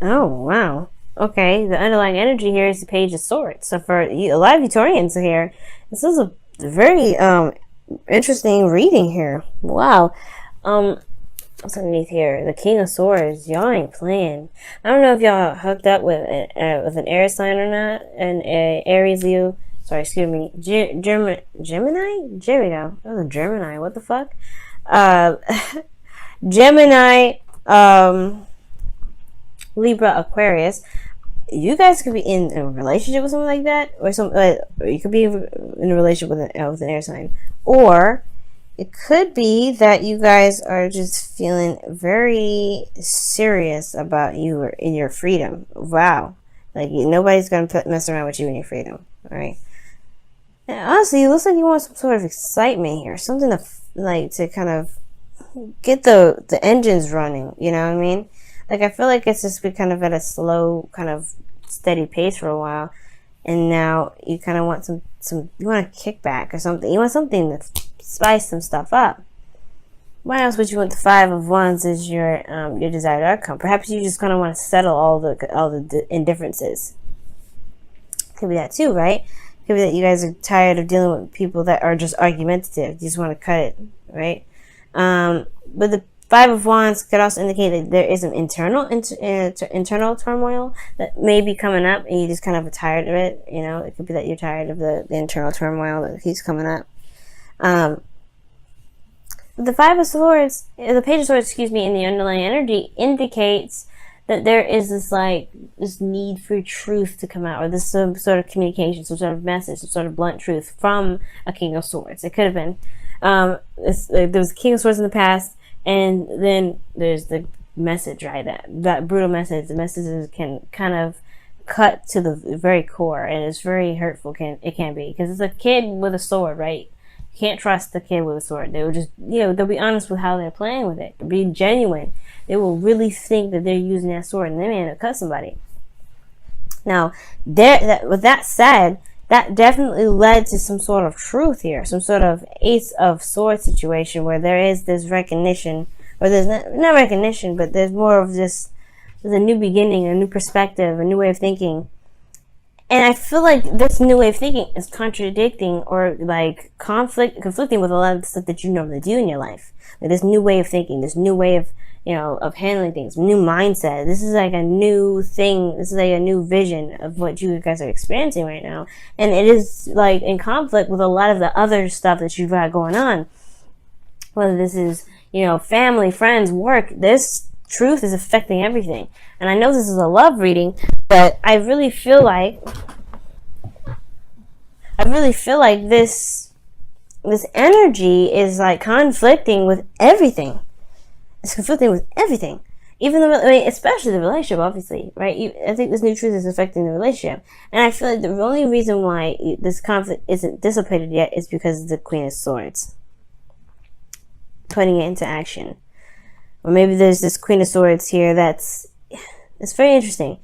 Oh, wow. Okay, the underlying energy here is the Page of Swords. So for a lot of Utorians here, this is a very interesting reading here. Wow. What's underneath here? The King of Swords. Y'all ain't playing. I don't know if y'all hooked up with an air sign or not. An Aries, Leo. Sorry, excuse me. Gemini? There we go. That was a Gemini. What the fuck? Gemini, Libra, Aquarius. You guys could be in a relationship with someone like that, or you could be in a relationship with an air sign, or it could be that you guys are just feeling very serious about you in your freedom. Wow, like nobody's gonna mess around with you in your freedom. All right. And honestly, it looks like you want some sort of excitement here, something to kind of get the engines running. You know what I mean? Like, I feel like it's just been kind of at a slow, kind of steady pace for a while, and now you kind of want some you want a kickback or something. You want something to spice some stuff up. Why else would you want the Five of Wands as your desired outcome? Perhaps you just kind of want to settle all the indifferences. Could be that too, right? Could be that you guys are tired of dealing with people that are just argumentative. You just want to cut it, right? But the Five of Wands could also indicate that there is an internal turmoil that may be coming up, and you just kind of are tired of it. You know, it could be that you're tired of the internal turmoil that keeps coming up. The Five of Swords, the Page of Swords, excuse me, in the underlying energy indicates that there is this need for truth to come out, or this some sort of communication, some sort of message, some sort of blunt truth from a King of Swords. It could have been. There was a King of Swords in the past, and then there's the message, right? That brutal message. The messages can kind of cut to the very core, and it's very hurtful. It can be, because it's a kid with a sword, right? You can't trust the kid with a sword. They will just, they'll be honest with how they're playing with it. They'll be genuine. They will really think that they're using that sword, and they may end up cut somebody. Now, with that said, that definitely led to some sort of truth here, some sort of Ace of Swords situation where there is this recognition, or there's not recognition, but there's more of this, there's a new beginning, a new perspective, a new way of thinking. And I feel like this new way of thinking is contradicting or like conflicting with a lot of the stuff that you normally do in your life. Like this new way of thinking, this new way of, of handling things, new mindset. This is like a new thing. This is like a new vision of what you guys are experiencing right now. And it is like in conflict with a lot of the other stuff that you've got going on. Whether this is, family, friends, work, this truth is affecting everything. And I know this is a love reading, but I really feel like this energy is like conflicting with everything. It's conflicting with everything. Even especially the relationship, obviously, right? I think this new truth is affecting the relationship. And I feel like the only reason why this conflict isn't dissipated yet is because of the Queen of Swords. Putting it into action. Or maybe there's this Queen of Swords here it's very interesting.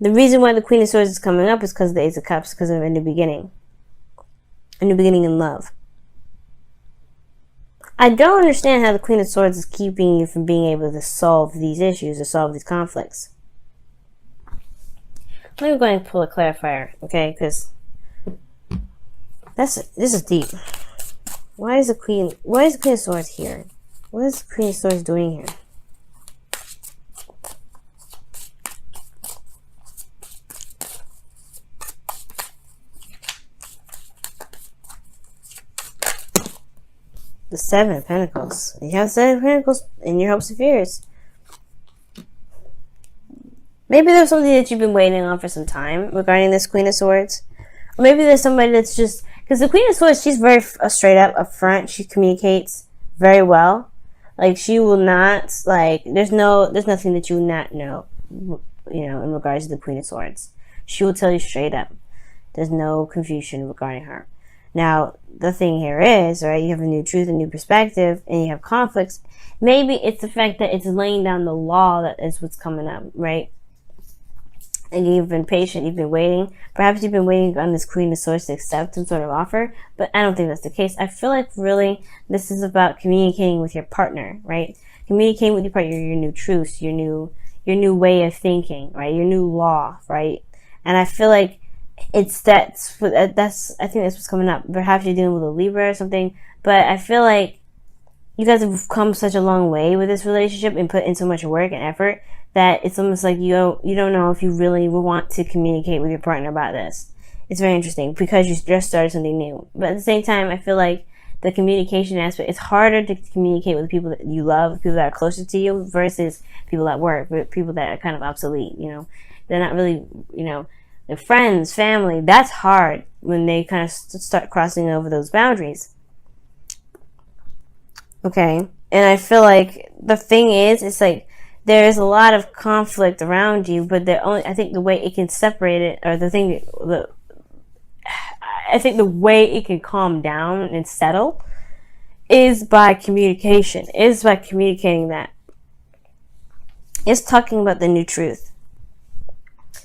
The reason why the Queen of Swords is coming up is because of the Ace of Cups, because of a new beginning. A new beginning in love. I don't understand how the Queen of Swords is keeping you from being able to solve these issues or solve these conflicts. Let me go ahead and pull a clarifier, okay? Because this is deep. Why is the Queen of Swords here? What is the Queen of Swords doing here? The Seven of Pentacles. You have Seven of Pentacles in your hopes and fears. Maybe there's something that you've been waiting on for some time regarding this Queen of Swords. Or maybe there's somebody that's just... Because the Queen of Swords, she's very straight up, upfront. She communicates very well. Like, she will not... there's nothing that you will not know, in regards to the Queen of Swords. She will tell you straight up. There's no confusion regarding her. Now, the thing here is, right, you have a new truth, a new perspective, and you have conflicts. Maybe it's the fact that it's laying down the law that is what's coming up, right? And you've been patient, you've been waiting. Perhaps you've been waiting on this Queen of Swords to accept some sort of offer, but I don't think that's the case. I feel like really this is about communicating with your partner, right? Communicating with your partner, your new truths, your new your new way of thinking, right? Your new law, right? And I feel like I think that's what's coming up. Perhaps you're dealing with a Libra or something, but I feel like you guys have come such a long way with this relationship and put in so much work and effort that it's almost like you don't know if you really want to communicate with your partner about this. It's very interesting because you just started something new. But at the same time, I feel like the communication aspect, it's harder to communicate with people that you love, people that are closer to you versus people at work, people that are kind of obsolete, They're not really, their friends, family. That's hard when they kind of start crossing over those boundaries. Okay, and I feel like the thing is, it's like there's a lot of conflict around you, but I think the way it can separate it, or I think the way it can calm down and settle is by communication, is by communicating that. It's talking about the new truth.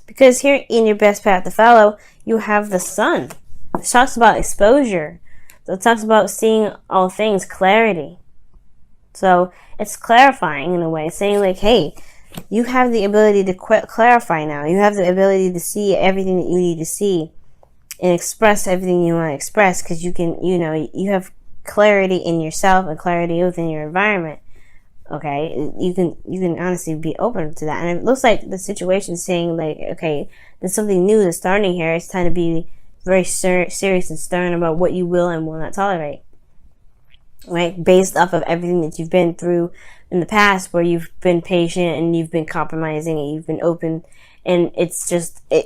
Because here in your best path to follow, you have the sun. It talks about exposure. So it talks about seeing all things, clarity. So it's clarifying in a way, saying like, hey, you have the ability to clarify now. You have the ability to see everything that you need to see and express everything you want to express, because you can, you have clarity in yourself and clarity within your environment. Okay, you can honestly be open to that. And it looks like the situation is saying like, okay, there's something new that's starting here. It's time to be very serious and stern about what you will and will not tolerate. Right? Based off of everything that you've been through in the past, where you've been patient and you've been compromising and you've been open, and it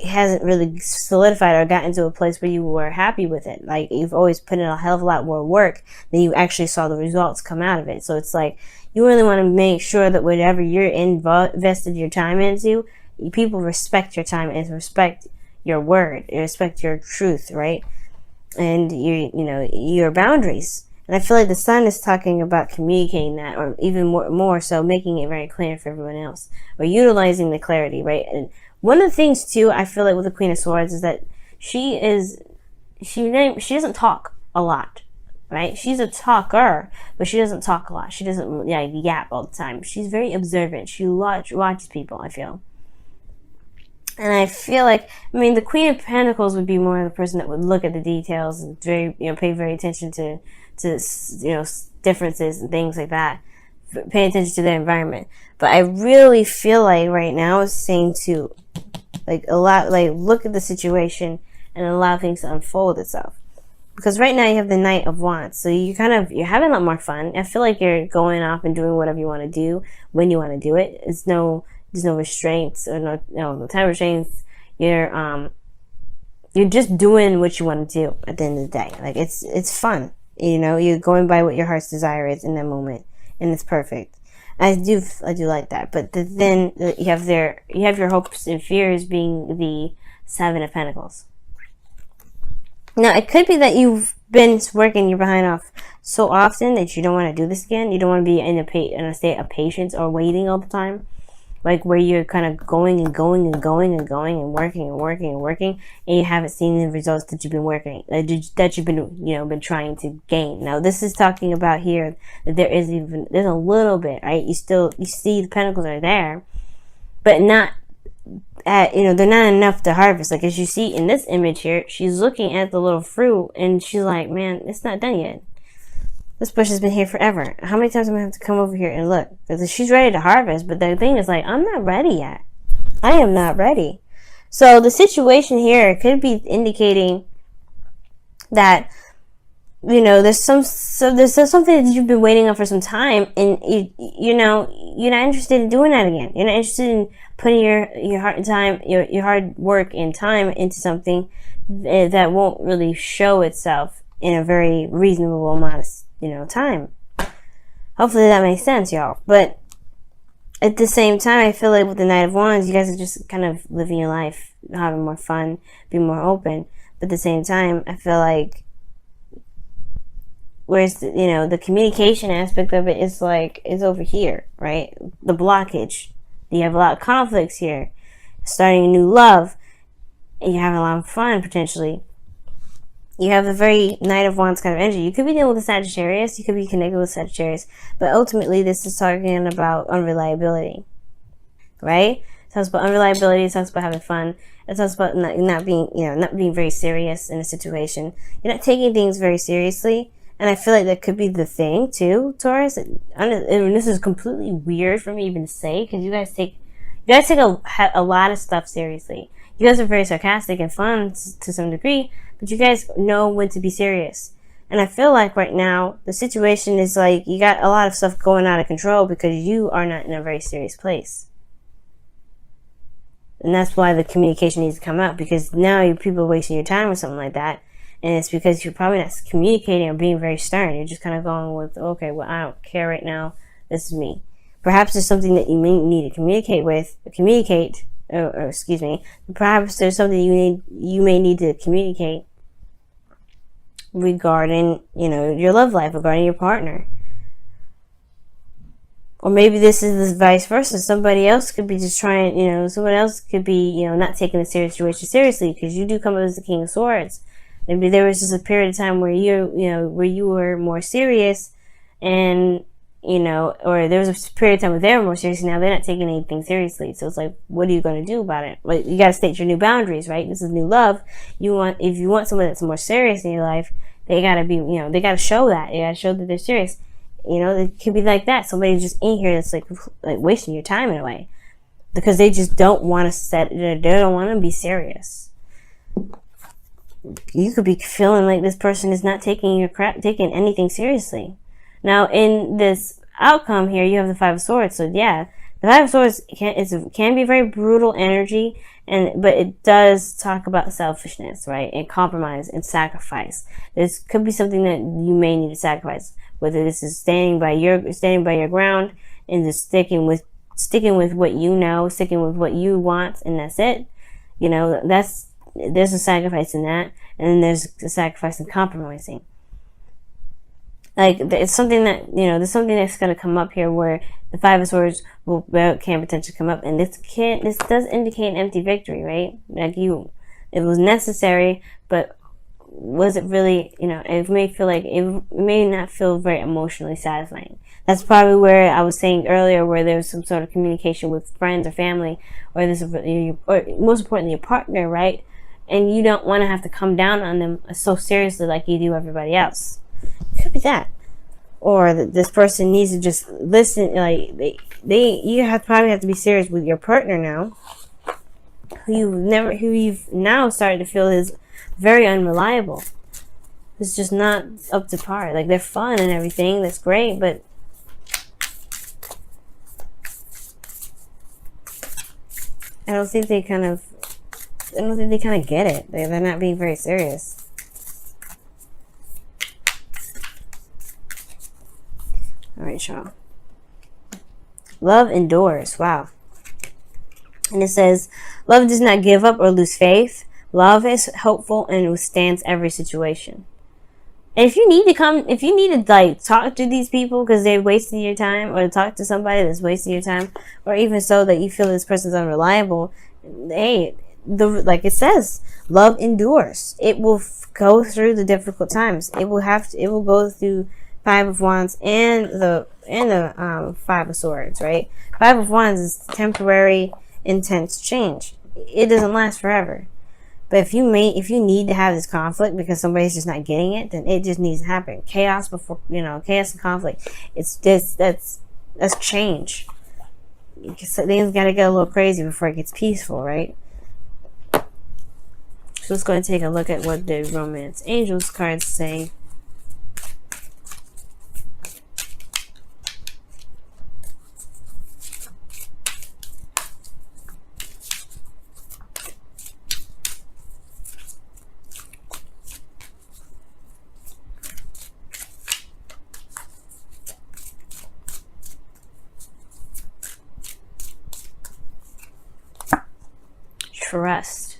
hasn't really solidified or gotten to a place where you were happy with it. Like, you've always put in a hell of a lot more work than you actually saw the results come out of it. So it's like, you really want to make sure that whatever you're invested your time into, people respect your time and respect your word, respect your truth, right? And your boundaries. And I feel like the sun is talking about communicating that, or even more so making it very clear for everyone else, or utilizing the clarity, right? And one of the things too, I feel like with the Queen of Swords is that she doesn't talk a lot, right? She's a talker, but she doesn't talk a lot. She doesn't yap all the time. She's very observant. She watches people, I feel. And I feel like, the Queen of Pentacles would be more the person that would look at the details and pay very attention to differences and things like that. Pay attention to their environment. But I really feel like right now it's saying to look at the situation and allow things to unfold itself. Because right now you have the Knight of Wands, so you're having a lot more fun. I feel like you're going off and doing whatever you want to do when you want to do it. There's no restraints or no time restraints. You're just doing what you want to do at the end of the day. Like, it's fun. You're going by what your heart's desire is in that moment, and it's perfect. I do like that. But then you have your hopes and fears being the Seven of Pentacles. Now, it could be that you've been working your behind off so often that you don't want to do this again. You don't want to be in a state of patience or waiting all the time. Like, where you're kind of going and going and going and going and working and working and working, and you haven't seen the results that you've been that you've been trying to gain. Now, this is talking about here that there's a little bit, right? You see the pentacles are there, but not they're not enough to harvest. Like, as you see in this image here, she's looking at the little fruit and she's like, man, it's not done yet. This bush has been here forever. How many times am I going to have to come over here and look? Because she's ready to harvest, but the thing is, like, I'm not ready yet. I am not ready. So the situation here could be indicating that, there's something that you've been waiting on for some time, and you're not interested in doing that again. You're not interested in putting your heart and time, your hard work and time into something that won't really show itself in a very reasonable amount of time. Hopefully that makes sense, y'all. But at the same time, I feel like with the Knight of Wands, you guys are just kind of living your life, having more fun, being more open. But at the same time, I feel like, whereas the communication aspect of it is over here, right? The blockage. You have a lot of conflicts here. Starting a new love, and you're having a lot of fun potentially. You have the very Knight of Wands kind of energy. You could be dealing with a Sagittarius. You could be connected with Sagittarius. But ultimately, this is talking about unreliability. right? It talks about unreliability. It talks about having fun. It talks about not being, not being very serious in a situation. You're not taking things very seriously. And I feel like that could be the thing too, Taurus. And this is completely weird for me even to say, because you guys take a lot of stuff seriously. You guys are very sarcastic and fun to some degree, but you guys know when to be serious. And I feel like right now the situation is like you got a lot of stuff going out of control because you are not in a very serious place. And that's why the communication needs to come out, because now people are wasting your time or something like that. And it's because you're probably not communicating or being very stern. You're just kind of going with, okay, well, I don't care right now. This is me. Perhaps there's something that you may need to communicate. Perhaps there's something you may need to communicate regarding, your love life, regarding your partner. Or maybe this is the vice versa. Somebody else could be just trying, someone else could be, not taking a situation seriously, because you do come up as the King of Swords. Maybe there was just a period of time where where you were more serious, and, or there was a period of time where they were more serious, and now they're not taking anything seriously. So it's like, what are you going to do about it? Well, you got to state your new boundaries, right? This is new love. If you want someone that's more serious in your life, they got to be, they got to show that. You got to show that they're serious. It could be like that. Somebody's just in here that's like wasting your time in a way, because they just don't want to they don't want to be serious. You could be feeling like this person is not taking anything seriously. Now, in this outcome here, you have the Five of Swords. So yeah, the Five of Swords can be very brutal energy, but it does talk about selfishness, right? And compromise and sacrifice. This could be something that you may need to sacrifice, whether this is standing by your ground and just sticking with what you know, sticking with what you want, and that's it. There's a sacrifice in that, and then there's a sacrifice in compromising. Like, it's something that, there's something that's going to come up here where the Five of Swords can potentially come up, and this does indicate an empty victory, right? Like, it was necessary, but was it really, it may not feel very emotionally satisfying. That's probably where I was saying earlier, where there's some sort of communication with friends or family, or most importantly, your partner, right? And you don't want to have to come down on them so seriously like you do everybody else. It could be that. Or that this person needs to just listen. Like, you probably have to be serious with your partner now, who you've now started to feel is very unreliable. It's just not up to par. Like, they're fun and everything, that's great, but I don't think they kind of get it. They're not being very serious. Alright, y'all. Love endures. Wow. And it says, love does not give up or lose faith. Love is hopeful and withstands every situation. And if you need to talk to these people because they're wasting your time, or talk to somebody that's wasting your time, or even so that you feel this person's unreliable, hey, like it says, love endures. It will go through the difficult times. It will go through Five of Wands and the Five of Swords, right? Five of Wands is temporary, intense change. It doesn't last forever. But if you need to have this conflict because somebody's just not getting it, then it just needs to happen. Chaos chaos and conflict. That's change. Things gotta get a little crazy before it gets peaceful, right? So let's go and take a look at what the Romance Angels cards say. Trust.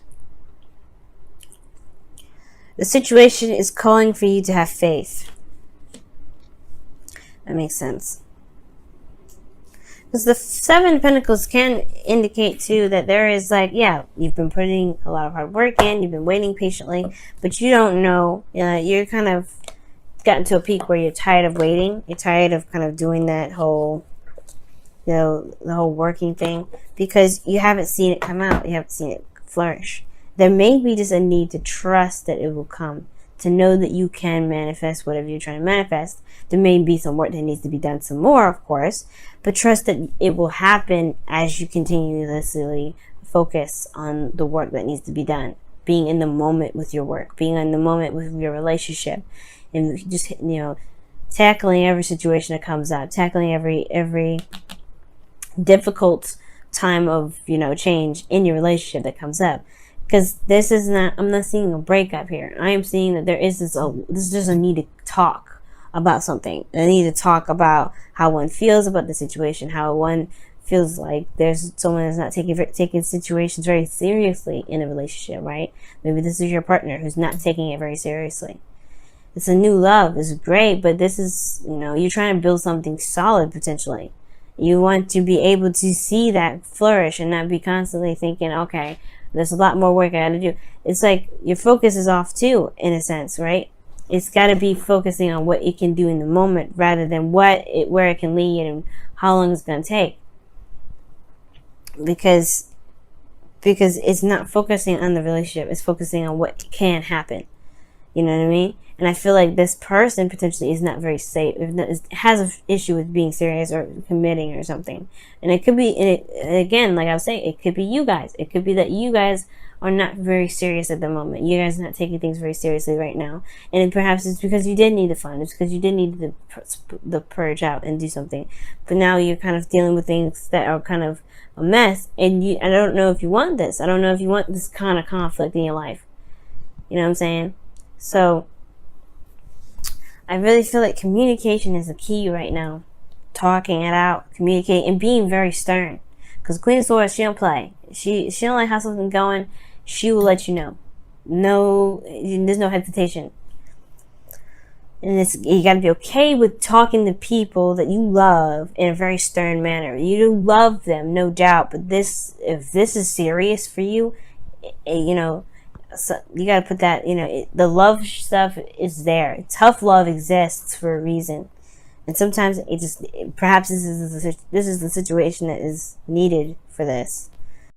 The situation is calling for you to have faith. That makes sense. Because the Seven of Pentacles can indicate too that there is you've been putting a lot of hard work in, you've been waiting patiently, but you don't know, you're kind of gotten to a peak where you're tired of waiting. You're tired of kind of doing that whole the whole working thing, because you haven't seen it come out. You haven't seen it flourish. There may be just a need to trust that it will come, to know that you can manifest whatever you're trying to manifest. There may be some work that needs to be done some more, of course, but trust that it will happen as you continuously focus on the work that needs to be done. Being in the moment with your work, being in the moment with your relationship, and just, tackling every situation that comes up, tackling every difficult time of, change in your relationship that comes up. Because I'm not seeing a breakup here. I am seeing that there is this is just a need to talk about something. I need to talk about how one feels about the situation, how one feels like there's someone that's not taking situations very seriously in a relationship, right? Maybe this is your partner who's not taking it very seriously. It's a new love. It's great, but this is, you're trying to build something solid potentially. You want to be able to see that flourish and not be constantly thinking, okay, there's a lot more work I gotta do. It's like your focus is off too, in a sense, right? It's gotta be focusing on what it can do in the moment rather than where it can lead and how long it's gonna take. Because it's not focusing on the relationship, it's focusing on what can happen. You know what I mean? And I feel like this person potentially is not very safe. Has an issue with being serious or committing or something. And it could be, again, like I was saying, it could be you guys. It could be that you guys are not very serious at the moment. You guys are not taking things very seriously right now. And perhaps it's because you did need the fun. It's because you did need the purge out and do something. But now you're kind of dealing with things that are kind of a mess. And I don't know if you want this. I don't know if you want this kind of conflict in your life. You know what I'm saying? So I really feel like communication is the key right now. Talking it out, communicating, and being very stern. Because Queen of Swords, she don't play. She don't like how something's going. She will let you know. No, there's no hesitation. And you got to be okay with talking to people that you love in a very stern manner. You do love them, no doubt. But if this is serious for you, so you got to put that, the love stuff is there. Tough love exists for a reason. And sometimes perhaps this is the situation that is needed for this.